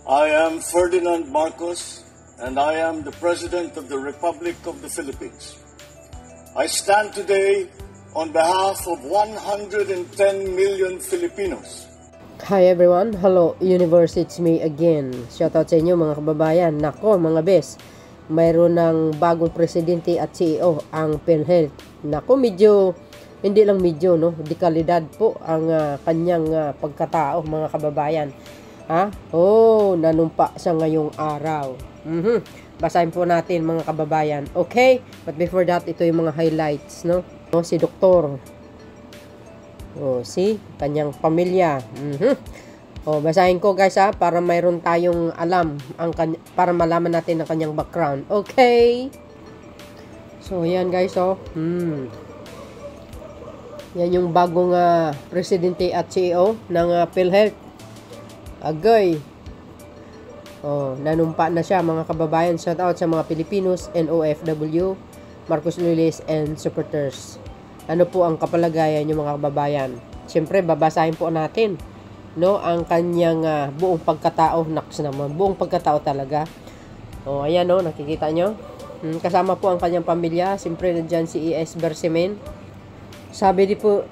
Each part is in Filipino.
I am Ferdinand Marcos, and I am the President of the Republic of the Philippines. I stand today on behalf of 110 million Filipinos. Hi everyone, hello universe, it's me again. Shoutout sa inyo mga kababayan. Nako mga bes, mayroon ng bagong presidente at CEO ang PhilHealth. Nako hindi lang medyo, no? Di kalidad po ang kanyang pagkatao mga kababayan. Nanumpa siya ngayong araw. Basahin po natin mga kababayan. Okay, but before that, ito yung mga highlights, no? Si Doktor. Si kanyang pamilya. Basahin ko guys para mayroon tayong alam para malaman natin ang kanyang background. Okay. So yan guys, yan yung bagong presidente at CEO ng PhilHealth. Agay. Nanumpa na siya mga kababayan. Shout out sa mga Pilipinos and OFW, Marcos Lulis and supporters. Ano po ang kapalagayan yung mga kababayan? Siyempre, babasahin po natin, no, ang kanyang buong pagkatao. Naks naman, buong pagkatao talaga. Ayan, no, nakikita nyo. Kasama po ang kanyang pamilya. Siyempre, nandyan si E.S. Bersemen. Sabi po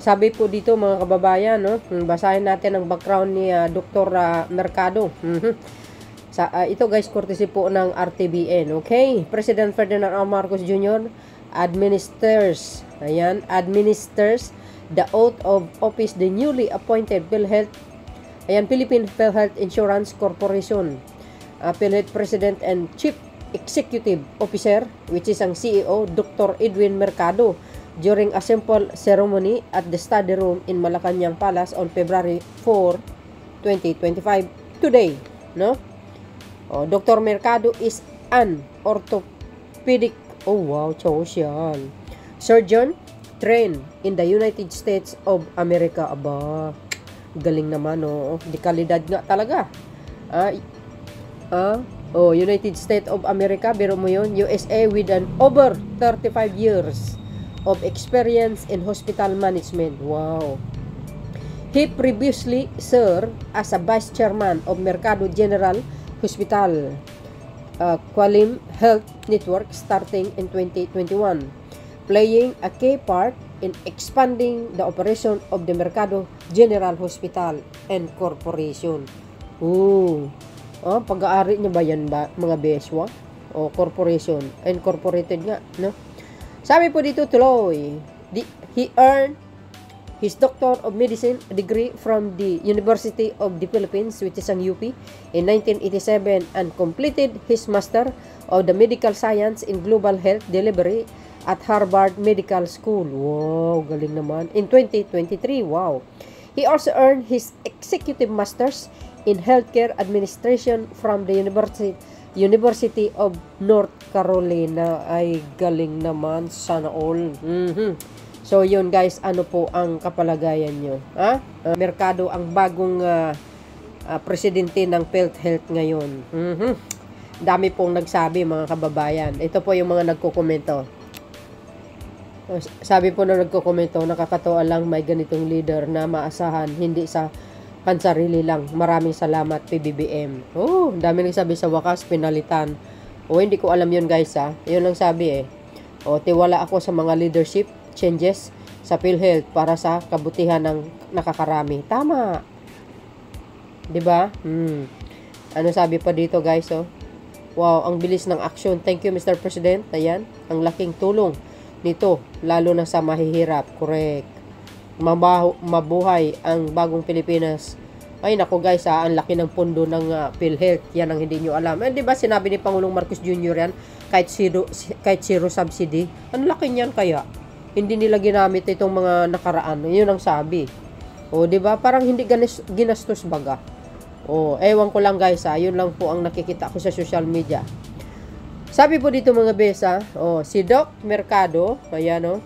dito mga kababayan, no, basahin natin ang background ni Dr. Mercado. Ito guys, courtesy po ng RTBN. Okay, President Ferdinand R. Marcos Jr. administers the oath of office the newly appointed PhilHealth, Philippine PhilHealth Insurance Corporation, PhilHealth President and Chief Executive Officer, which is ang CEO, Dr. Edwin Mercado, during a simple ceremony at the study room in Malacanang Palace on February 4, 2025, today, no? Dr. Mercado is an orthopedic social surgeon trained in the United States of America. Aba, galing naman, di kalidad nga talaga. United States of America, biro mo yun, USA, with an over 35 years of experience in hospital management. Wow. He previously served as a vice chairman of Mercado General Hospital, Qualim Health Network, starting in 2021, playing a key part in expanding the operation of the Mercado General Hospital and Corporation. Pag-aari niya ba yan mga beswa? Corporation, incorporated nga, no? Sabi po dito tuloy, he earned his Doctor of Medicine degree from the University of the Philippines, which is ang UP, in 1987 and completed his Master of the Medical Science in Global Health Delivery at Harvard Medical School. Wow, galing naman. In 2023, wow. He also earned his Executive Masters in Healthcare Administration from the University of North Carolina. Ay, galing naman. Sana all. So, yun guys, ano po ang kapalagayan nyo? Mercado ang bagong presidente ng PhilHealth ngayon. Dami pong nagsabi mga kababayan. Ito po yung mga nagkukomento. Sabi po na nagkukomento, nakakatuwa lang may ganitong leader na maasahan, hindi sa pansarili lang. Maraming salamat PBBM. Dami nagsabi sa wakas, pinalitan. Hindi ko alam yun guys Yun ang sabi tiwala ako sa mga leadership changes sa PhilHealth para sa kabutihan ng nakakarami. Tama. 'Di ba? Ano sabi pa dito guys, Wow, ang bilis ng action. Thank you Mr. President. Ayan, ang laking tulong nito lalo na sa mahihirap. Correct. Mabuhay ang bagong Pilipinas. Ay nako guys, ang laki ng pondo ng PhilHealth. Yan ang hindi nyo alam. 'Di ba sinabi ni Pangulong Marcos Jr. yan, kahit zero subsidy. Ang laki niyan kaya hindi nila ginamit itong mga nakaraan. Yun ang sabi. 'Di ba? Parang hindi ginastos baga. Ewan ko lang guys Yun lang po ang nakikita ko sa social media. Sabi po dito mga besa, si Doc Mercado, ayan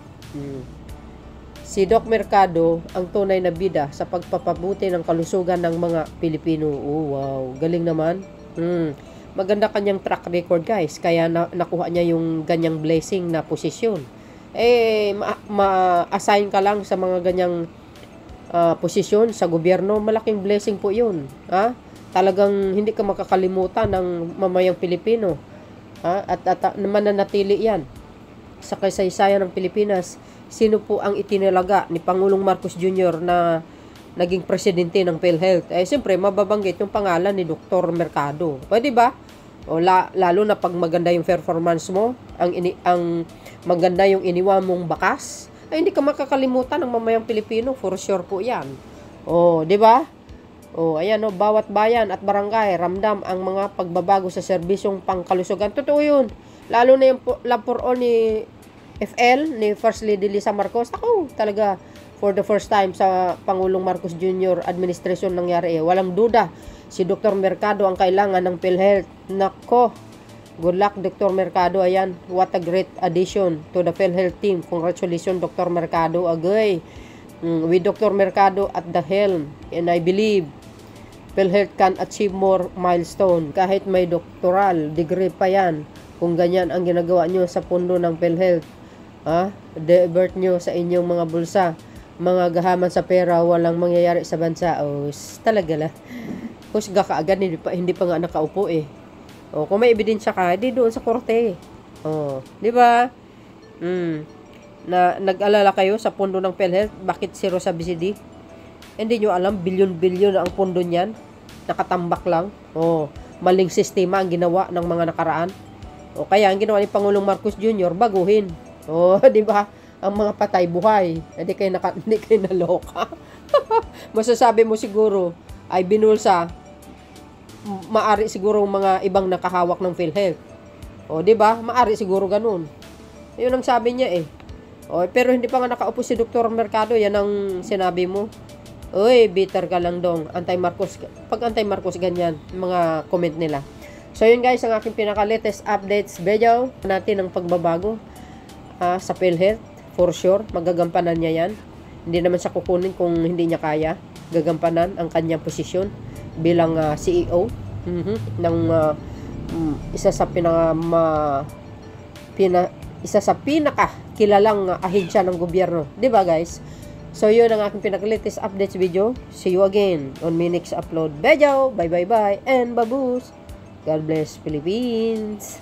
si Doc Mercado ang tunay na bida sa pagpapabuti ng kalusugan ng mga Pilipino. Wow, galing naman. Maganda kanyang track record guys, kaya nakuha niya yung ganyang blessing na posisyon. Ma-assign ka lang sa mga ganyang posisyon sa gobyerno, malaking blessing po yun. talagang hindi ka makakalimutan ng mamayang Pilipino. At mananatili yan sa kasaysayan ng Pilipinas. Sino po ang itinilaga ni Pangulong Marcos Jr. na naging presidente ng PhilHealth? Siyempre, mababanggit yung pangalan ni Dr. Mercado. Pwede ba? Lalo na pag maganda yung performance mo, ang maganda yung iniwan mong bakas, hindi ka makakalimutan ng mamayang Pilipino. For sure po yan. Di ba? Ayan, bawat bayan at barangay, ramdam ang mga pagbabago sa serbisyong pangkalusugan. Totoo yun. Lalo na yung love for all ni FL, ni First Lady Lisa Marcos. Ako, talaga, for the first time sa Pangulong Marcos Jr. administration nangyari. Walang duda, si Dr. Mercado ang kailangan ng PhilHealth. Nako, good luck, Dr. Mercado. Ayan, what a great addition to the PhilHealth team. Congratulations, Dr. Mercado. Agay, with Dr. Mercado at the helm, and I believe PhilHealth can achieve more milestone. Kahit may doctoral degree pa yan, kung ganyan ang ginagawa nyo sa pundo ng PhilHealth, divert nyo sa inyong mga bulsa, mga gahaman sa pera, walang mangyayari sa bansa. Talaga lang. Husga ka agad, hindi pa nga nakaupo kung may ebidensya ka, di doon sa korte. Di ba? Nag-alala kayo sa pundo ng PhilHealth, bakit zero sa BCD? Hindi nyo alam, bilyon-bilyon na ang pundo niyan. Nakatambak lang. Maling sistema ang ginawa ng mga nakaraan. Kaya ang ginawa ni Pangulong Marcos Jr., baguhin. Di ba? Ang mga patay buhay. Hindi kayo naloka. Masasabi mo siguro, ay binulsa, maari siguro mga ibang nakahawak ng PhilHealth. Di ba? Maari siguro ganun. Yun ang sabi niya pero hindi pa nga nakaupo si Dr. Mercado. Yan ang sinabi mo. Bitter ka lang dong. Anti-Marcos. Pag anti-Marcos, ganyan. Mga comment nila. So, yun guys, ang aking pinaka-latest updates video natin ng pagbabago sa PhilHealth. For sure, magagampanan niya yan. Hindi naman siya kukunin kung hindi niya kaya. Gagampanan ang kanyang posisyon bilang CEO ng isa sa pinaka kilalang ahensya ng gobyerno. 'Di ba guys? So yun ang aking pinaka-latest updates video. See you again on my next upload video. Bye and babus. God bless Philippines.